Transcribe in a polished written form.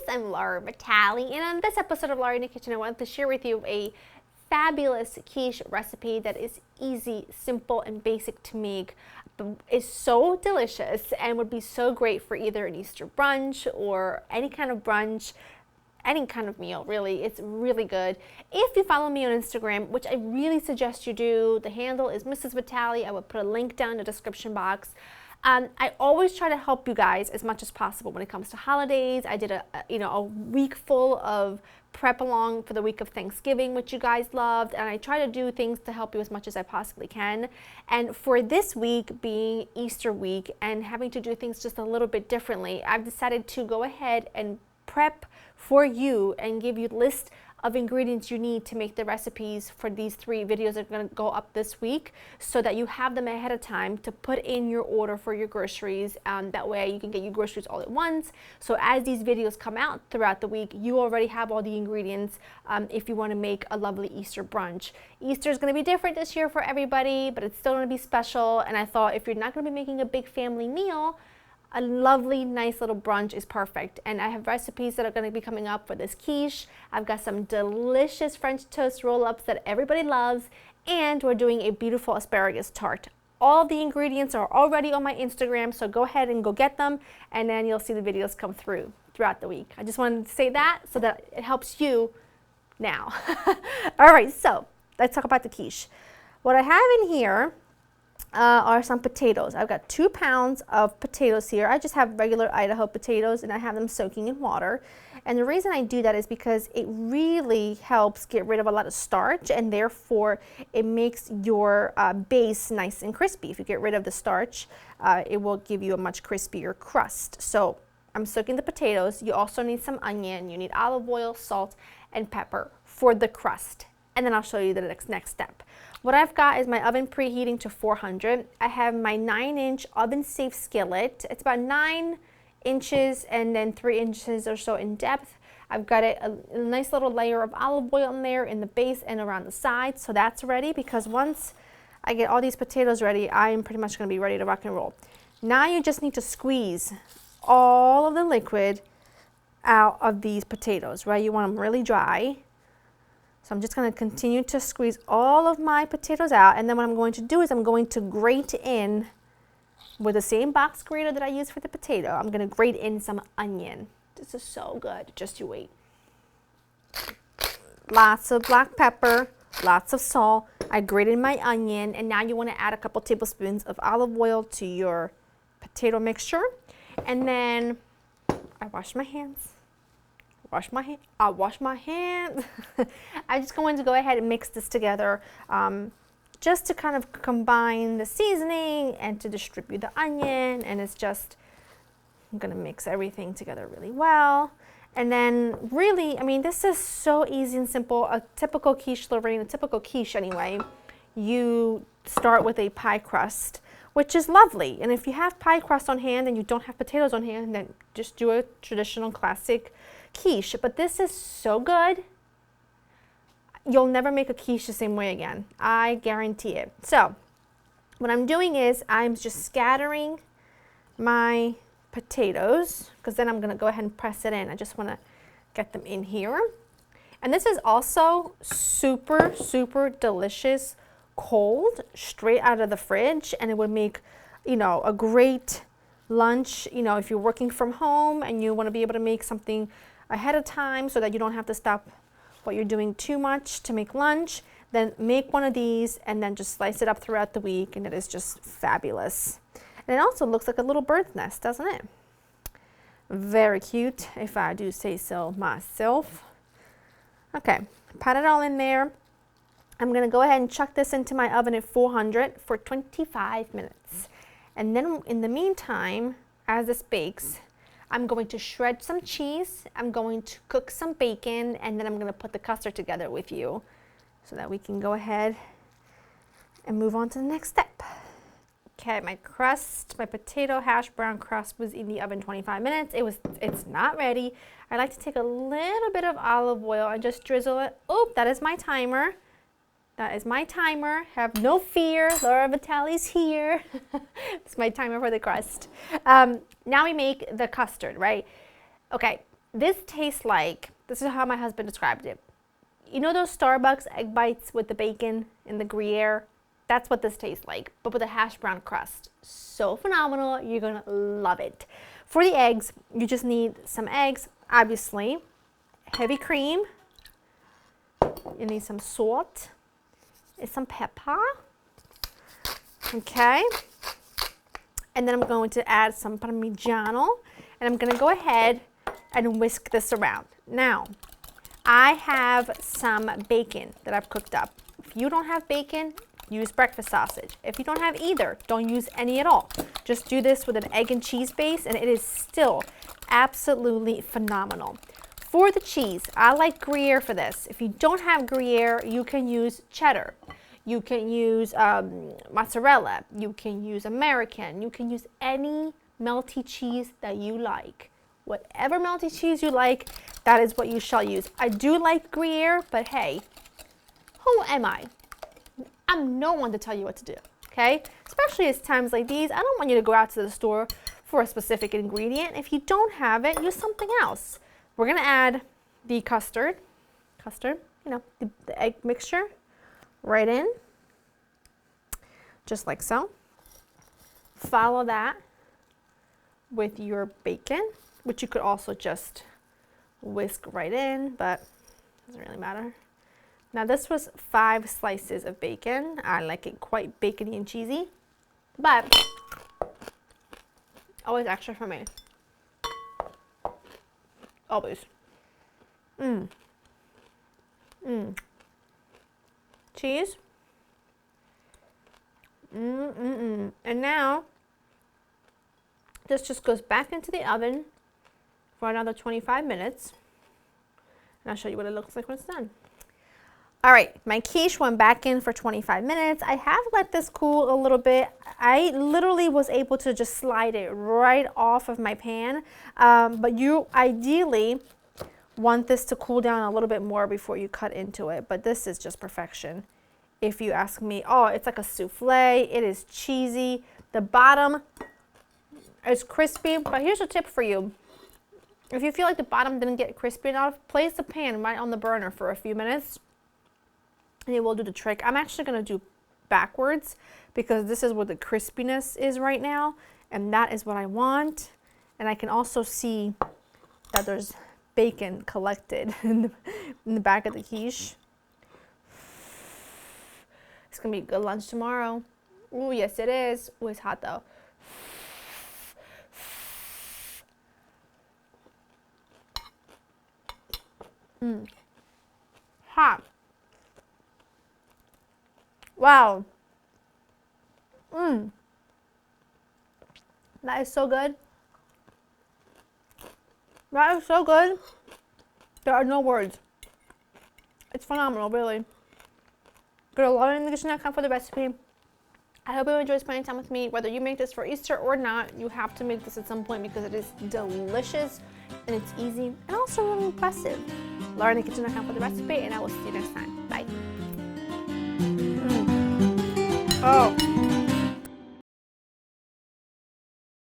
I'm Laura Vitale, and on this episode of Laura in the Kitchen, I wanted to share with you a fabulous quiche recipe that is easy, simple, and basic to make. It's so delicious and would be so great for either an Easter brunch or any kind of brunch, any kind of meal, really. It's really good. If you follow me on Instagram, which I really suggest you do, the handle is Mrs. Vitale. I will put a link down in the description box. I always try to help you guys as much as possible when it comes to holidays. I did a week full of prep along for the week of Thanksgiving, which you guys loved, and I try to do things to help you as much as I possibly can. And for this week being Easter week and having to do things just a little bit differently, I've decided to go ahead and prep for you and give you a list of ingredients you need to make the recipes for these 3 videos that are going to go up this week, so that you have them ahead of time to put in your order for your groceries. That way you can get your groceries all at once. So as these videos come out throughout the week, you already have all the ingredients if you want to make a lovely Easter brunch. Easter is going to be different this year for everybody, but it's still going to be special. And I thought if you're not going to be making a big family meal, a lovely, nice little brunch is perfect. And I have recipes that are going to be coming up for this quiche. I've got some delicious French toast roll-ups that everybody loves, and we're doing a beautiful asparagus tart. All the ingredients are already on my Instagram, so go ahead and go get them, and then you'll see the videos come throughout the week. I just wanted to say that so that it helps you now. All right, so let's talk about the quiche. What I have in here are some potatoes. I've got 2 pounds of potatoes here. I just have regular Idaho potatoes, and I have them soaking in water. And the reason I do that is because it really helps get rid of a lot of starch, and therefore it makes your base nice and crispy. If you get rid of the starch, it will give you a much crispier crust. So I'm soaking the potatoes. You also need some onion. You need olive oil, salt, and pepper for the crust. And then I'll show you the next step. What I've got is my oven preheating to 400. I have my 9-inch oven-safe skillet. It's about 9 inches and then 3 inches or so in depth. I've got a nice little layer of olive oil in there in the base and around the sides. So that's ready, because once I get all these potatoes ready, I'm pretty much going to be ready to rock and roll. Now you just need to squeeze all of the liquid out of these potatoes, right? You want them really dry. So I'm just going to continue to squeeze all of my potatoes out, and then what I'm going to do is I'm going to grate in with the same box grater that I use for the potato. I'm going to grate in some onion. This is so good. Just you wait. Lots of black pepper, lots of salt. I grated my onion, and now you want to add a couple tablespoons of olive oil to your potato mixture. And then I wash my hands. Wash my hands. I'm just going to go ahead and mix this together just to kind of combine the seasoning and to distribute the onion. And it's just, I'm going to mix everything together really well. And then really, I mean, this is so easy and simple. A typical quiche, Lorraine, a typical quiche anyway, you start with a pie crust, which is lovely. And if you have pie crust on hand and you don't have potatoes on hand, then just do a traditional classic quiche. But this is so good, you'll never make a quiche the same way again. I guarantee it. So what I'm doing is I'm just scattering my potatoes, because then I'm going to go ahead and press it in. I just want to get them in here. And this is also super, super delicious cold, straight out of the fridge, and it would make, you know, a great lunch. You know, if you're working from home and you want to be able to make something ahead of time so that you don't have to stop what you're doing too much to make lunch, then make one of these and then just slice it up throughout the week, and it is just fabulous. And it also looks like a little bird's nest, doesn't it? Very cute, if I do say so myself. Okay, pat it all in there. I'm going to go ahead and chuck this into my oven at 400 for 25 minutes. And then in the meantime, as this bakes, I'm going to shred some cheese, I'm going to cook some bacon, and then I'm going to put the custard together with you so that we can go ahead and move on to the next step. Okay, my crust, my potato hash brown crust was in the oven 25 minutes. It's not ready. I like to take a little bit of olive oil and just drizzle it. Oh, that is my timer. That is my timer. Have no fear, Laura Vitale's here. It's my timer for the crust. Now we make the custard, right? Okay, This tastes like, this is how my husband described it. You know those Starbucks egg bites with the bacon and the Gruyere? That's what this tastes like, but with a hash brown crust. So phenomenal, you're gonna love it. For the eggs, you just need some eggs, obviously, heavy cream, you need some salt, and some pepper, okay? And then I'm going to add some Parmigiano, and I'm gonna go ahead and whisk this around. Now, I have some bacon that I've cooked up. If you don't have bacon, use breakfast sausage. If you don't have either, don't use any at all. Just do this with an egg and cheese base, and it is still absolutely phenomenal. For the cheese, I like Gruyere for this. If you don't have Gruyere, you can use cheddar. You can use mozzarella. You can use American. You can use any melty cheese that you like. Whatever melty cheese you like, that is what you shall use. I do like Gruyere, but hey, who am I? I'm no one to tell you what to do, okay? Especially at times like these, I don't want you to go out to the store for a specific ingredient. If you don't have it, use something else. We're gonna add the custard, you know, the egg mixture right in, just like so. Follow that with your bacon, which you could also just whisk right in, but it doesn't really matter. Now this was 5 slices of bacon. I like it quite bacony and cheesy, but always extra for me. Always. Cheese. And now this just goes back into the oven for another 25 minutes. And I'll show you what it looks like when it's done. All right, my quiche went back in for 25 minutes. I have let this cool a little bit. I literally was able to just slide it right off of my pan, but you ideally want this to cool down a little bit more before you cut into it, but this is just perfection. If you ask me, oh, it's like a souffle, it is cheesy. The bottom is crispy, but here's a tip for you. If you feel like the bottom didn't get crispy enough, place the pan right on the burner for a few minutes, and it will do the trick. I'm actually gonna do backwards because this is where the crispiness is right now, and that is what I want. And I can also see that there's bacon collected in the back of the quiche. It's gonna be a good lunch tomorrow. Ooh, yes it is. Ooh, it's hot though. Hot. Wow. That is so good. That is so good. There are no words. It's phenomenal, really. Go to LorraineInTheKitchen.com for the recipe. I hope you enjoy spending time with me. Whether you make this for Easter or not, you have to make this at some point because it is delicious and it's easy and also really impressive. LorraineInTheKitchen.com for the recipe, and I will see you next time. Bye. Oh.